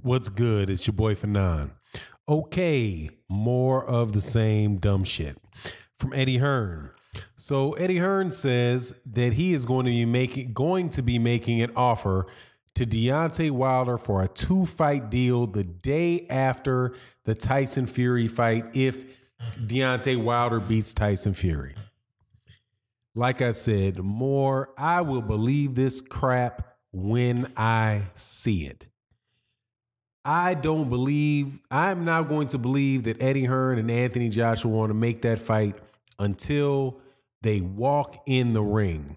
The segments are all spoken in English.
What's good? It's your boy Fanon. Okay, more of the same dumb shit from Eddie Hearn. So Eddie Hearn says that he is going to be making an offer to Deontay Wilder for a 2-fight deal the day after the Tyson Fury fight if Deontay Wilder beats Tyson Fury. Like I said, I will believe this crap when I see it. I'm not going to believe that Eddie Hearn and Anthony Joshua want to make that fight until they walk in the ring.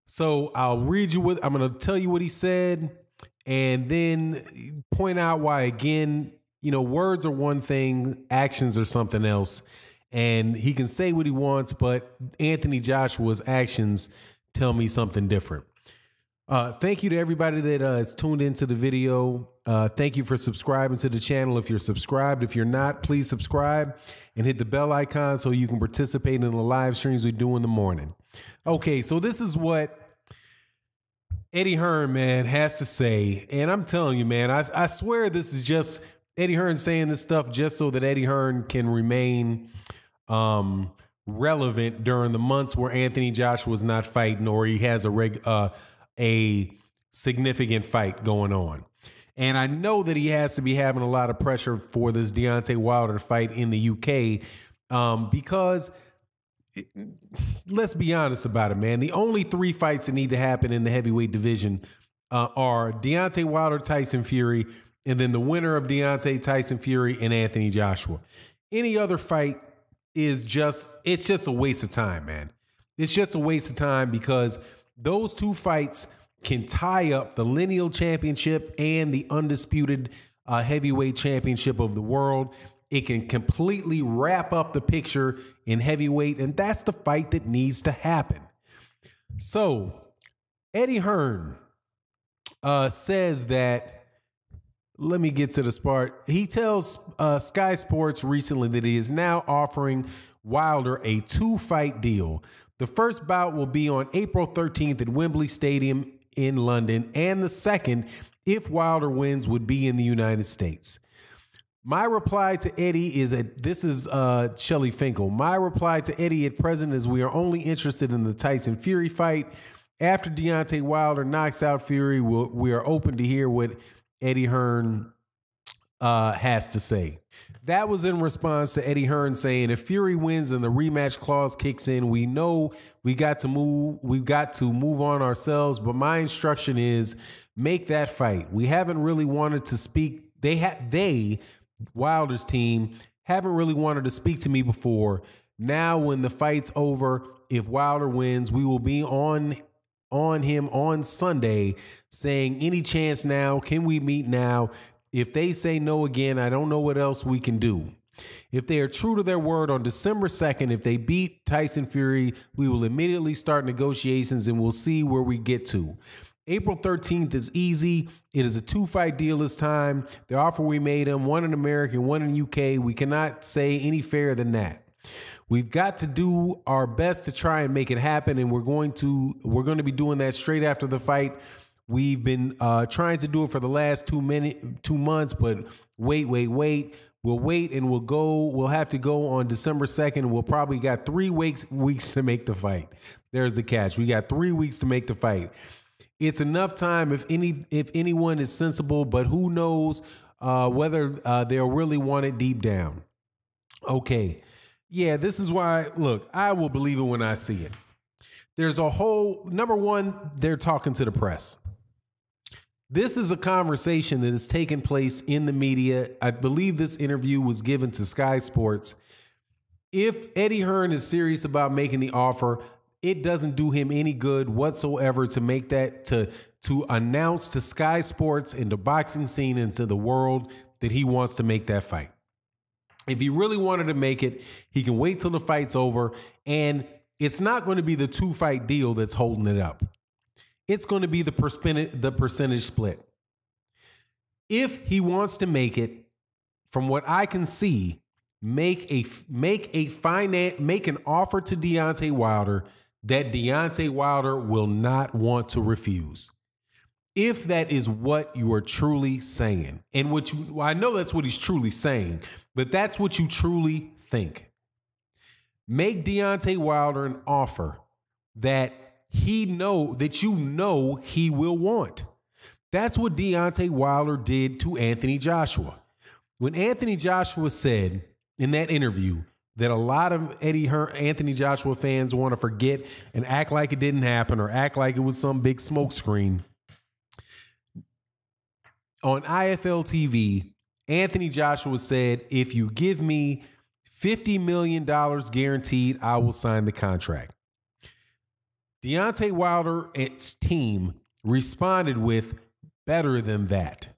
So I'm going to tell you what he said and then point out why, again, words are one thing, actions are something else. And he can say what he wants, but Anthony Joshua's actions tell me something different. Thank you to everybody that has tuned into the video. Thank you for subscribing to the channel. If you're subscribed, if you're not, please subscribe and hit the bell icon so you can participate in the live streams we do in the morning. Okay, so this is what Eddie Hearn, man, has to say. And I'm telling you, man, I swear this is just Eddie Hearn saying this stuff just so that Eddie Hearn can remain relevant during the months where Anthony Joshua is not fighting or he has a significant fight going on. And I know that he has to be having a lot of pressure for this Deontay Wilder fight in the UK because let's be honest about it, man. The only 3 fights that need to happen in the heavyweight division are Deontay Wilder, Tyson Fury, and then the winner of Deontay, Tyson Fury, and Anthony Joshua. Any other fight it's just a waste of time, man. It's just a waste of time because those 2 fights can tie up the lineal championship and the undisputed heavyweight championship of the world. It can completely wrap up the picture in heavyweight, and that's the fight that needs to happen. So Eddie Hearn says that, let me get to this part. He tells Sky Sports recently that he is now offering Wilder a 2-fight deal. The first bout will be on April 13th at Wembley Stadium in London, and the second, if Wilder wins, would be in the United States. My reply to Eddie is that this is Shelly Finkel. My reply to Eddie at present is we are only interested in the Tyson Fury fight. After Deontay Wilder knocks out Fury, we are open to hear what Eddie Hearn has to say. That was in response to Eddie Hearn saying if Fury wins and the rematch clause kicks in, we know we've got to move on ourselves. But my instruction is make that fight. We haven't really wanted to speak. Wilder's team haven't really wanted to speak to me before. Now, when the fight's over, if Wilder wins, we will be on him on Sunday saying, any chance now? Can we meet now? If they say no again, I don't know what else we can do. If they are true to their word on December 2nd, if they beat Tyson Fury, we will immediately start negotiations and we'll see where we get to. April 13th is easy. It is a 2-fight deal this time. The offer we made him, one in America, one in UK. We cannot say any fairer than that. We've got to do our best to try and make it happen, and we're going to be doing that straight after the fight. We've been trying to do it for the last 2 months, but wait. We'll wait and we'll go. We'll have to go on December 2nd. We'll probably got 3 weeks to make the fight. There's the catch. We got 3 weeks to make the fight. It's enough time if anyone is sensible, but who knows whether they'll really want it deep down. Okay. Yeah, this is why, look, I will believe it when I see it. There's a whole, number one, they're talking to the press. This is a conversation that has taken place in the media. I believe this interview was given to Sky Sports. If Eddie Hearn is serious about making the offer, it doesn't do him any good whatsoever to make that, to announce to Sky Sports and the boxing scene and to the world that he wants to make that fight. If he really wanted to make it, he can wait till the fight's over, and it's not going to be the 2-fight deal that's holding it up. It's going to be the percentage split. If he wants to make it, from what I can see, make an offer to Deontay Wilder that Deontay Wilder will not want to refuse. if that is what you are truly saying, and well, I know that's what he's truly saying, but that's what you truly think. Make Deontay Wilder an offer that you know he will want. That's what Deontay Wilder did to Anthony Joshua. When Anthony Joshua said in that interview that a lot of Anthony Joshua fans want to forget and act like it didn't happen or act like it was some big smokescreen, on IFL TV, Anthony Joshua said, if you give me $50 million guaranteed, I will sign the contract. Deontay Wilder and its team responded with better than that.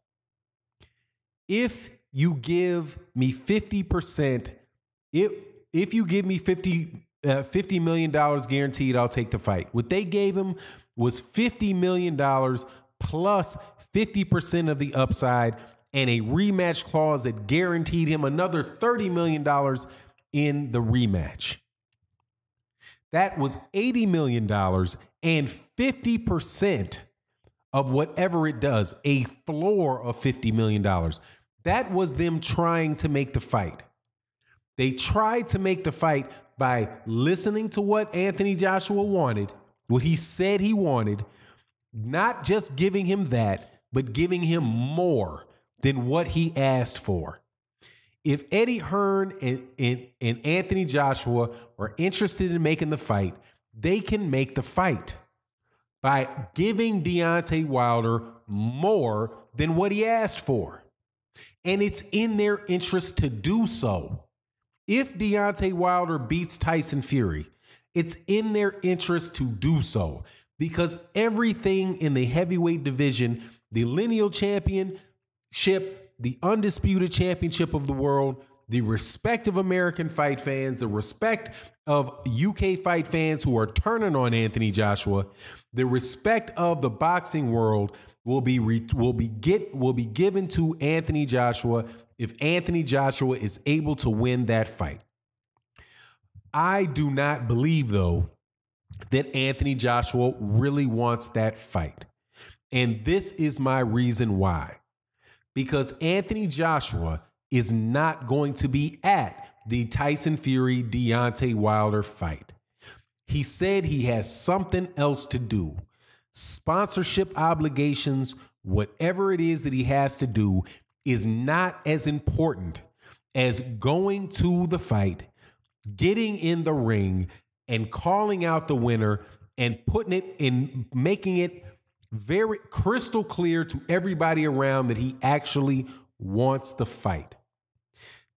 If you give me 50%, if you give me $50 million guaranteed, I'll take the fight. What they gave him was $50 million plus 50% of the upside and a rematch clause that guaranteed him another $30 million in the rematch. That was $80 million and 50% of whatever it does, a floor of $50 million. That was them trying to make the fight. They tried to make the fight by listening to what Anthony Joshua wanted, what he said he wanted, not just giving him that, but giving him more than what he asked for. If Eddie Hearn and Anthony Joshua are interested in making the fight, they can make the fight by giving Deontay Wilder more than what he asked for. And it's in their interest to do so. If Deontay Wilder beats Tyson Fury, it's in their interest to do so because everything in the heavyweight division, the lineal championship, the undisputed championship of the world, the respect of American fight fans, the respect of UK fight fans who are turning on Anthony Joshua, the respect of the boxing world will be given to Anthony Joshua if Anthony Joshua is able to win that fight. I do not believe, though, that Anthony Joshua really wants that fight. And this is my reason why. Because Anthony Joshua is not going to be at the Tyson Fury Deontay Wilder fight. He said he has something else to do. Sponsorship obligations, whatever it is that he has to do, is not as important as going to the fight, getting in the ring, and calling out the winner and putting it in, making it very crystal clear to everybody around that he actually wants the fight.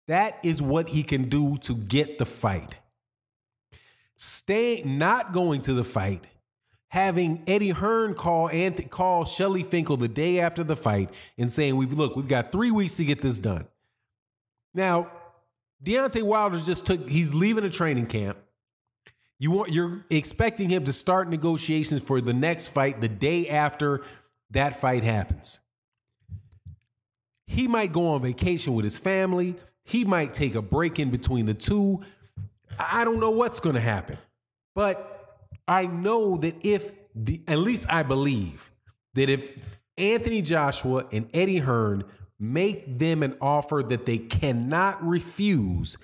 That is what he can do to get the fight. Not going to the fight, having Eddie Hearn call Shelly Finkel the day after the fight and saying, we've got 3 weeks to get this done. Now, Deontay Wilder he's leaving a training camp. You're expecting him to start negotiations for the next fight the day after that fight happens. He might go on vacation with his family. He might take a break in between the two. I don't know what's going to happen. But I know that at least I believe that if Anthony Joshua and Eddie Hearn make them an offer that they cannot refuse,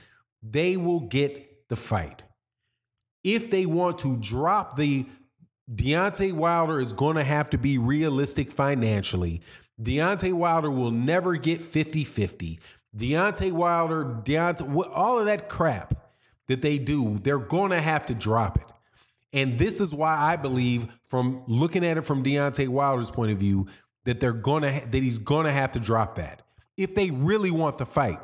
they will get the fight. If they want to drop Deontay Wilder is going to have to be realistic financially. Deontay Wilder will never get 50-50. Deontay Wilder, all of that crap that they do, they're going to have to drop it. And this is why I believe, from looking at it from Deontay Wilder's point of view, that he's going to have to drop that if they really want the fight,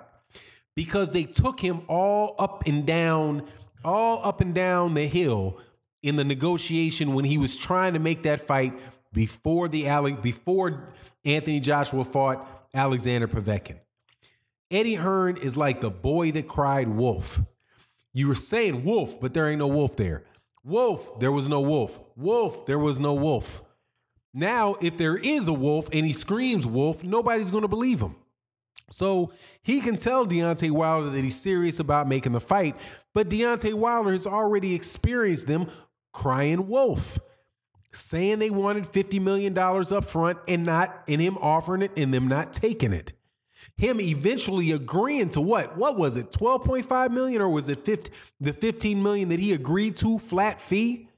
because they took him all up and down the hill in the negotiation when he was trying to make that fight before Anthony Joshua fought Alexander Povetkin. Eddie Hearn is like the boy that cried wolf. You were saying wolf, but there ain't no wolf there. Wolf, there was no wolf. Wolf, there was no wolf. Now, if there is a wolf and he screams wolf, nobody's going to believe him. So he can tell Deontay Wilder that he's serious about making the fight, but Deontay Wilder has already experienced them crying wolf. saying they wanted $50 million up front and him offering it and them not taking it. Him eventually agreeing to what was it? 12.5 million, or was it the 15 million that he agreed to flat fee?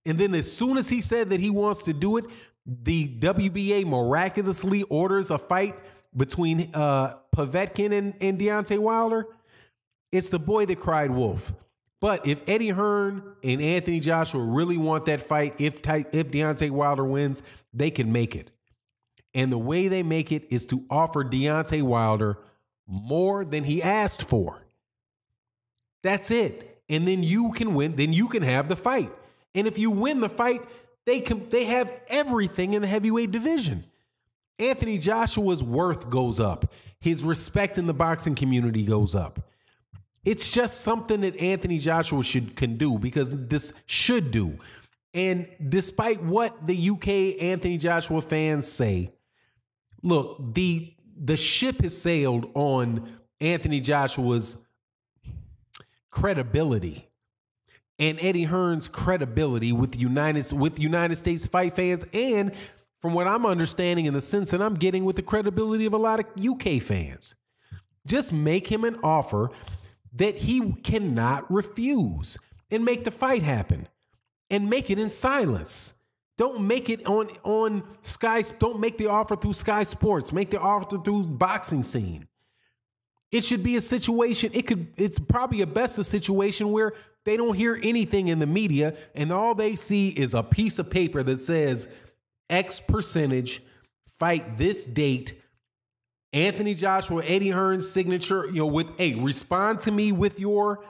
And then as soon as he said that he wants to do it, the WBA miraculously orders a fight between Povetkin and Deontay Wilder. It's the boy that cried wolf. But if Eddie Hearn and Anthony Joshua really want that fight, if Deontay Wilder wins, they can make it. And the way they make it is to offer Deontay Wilder more than he asked for. That's it. And then you can win. Then you can have the fight. And if you win the fight, they have everything in the heavyweight division. Anthony Joshua's worth goes up. His respect in the boxing community goes up. It's just something that Anthony Joshua can do, because this should do. And despite what the UK Anthony Joshua fans say, look, the ship has sailed on Anthony Joshua's credibility and Eddie Hearn's credibility with United States fight fans, and from what I'm understanding, in the sense that I'm getting, with the credibility of a lot of UK fans. Just make him an offer that he cannot refuse and make the fight happen, and make it in silence. Don't make it on Sky. Don't make the offer through Sky Sports. Make the offer through Boxing Scene. It should be a situation. It's probably a situation where they don't hear anything in the media, and all they see is a piece of paper that says X percentage, fight this date, Anthony Joshua, Eddie Hearn's signature, with respond to me with your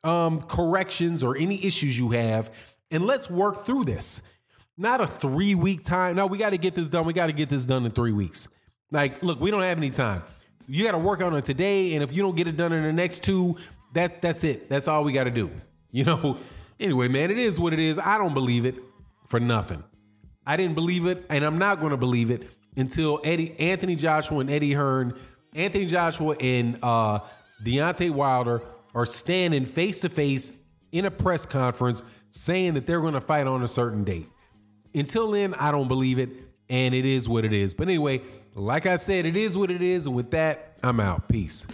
corrections or any issues you have, and let's work through this. Not a 3-week time. No, we got to get this done. We got to get this done in 3 weeks. Like, look, we don't have any time. You got to work on it today, and if you don't get it done in the next 2, that's it. That's all we got to do. Anyway, man, it is what it is. I don't believe it for nothing. I didn't believe it, and I'm not going to believe it until Anthony Joshua and Eddie Hearn, Anthony Joshua and Deontay Wilder are standing face to face in a press conference saying that they're going to fight on a certain date. Until then, I don't believe it, and it is what it is. But anyway, like I said, it is what it is, and with that, I'm out. Peace.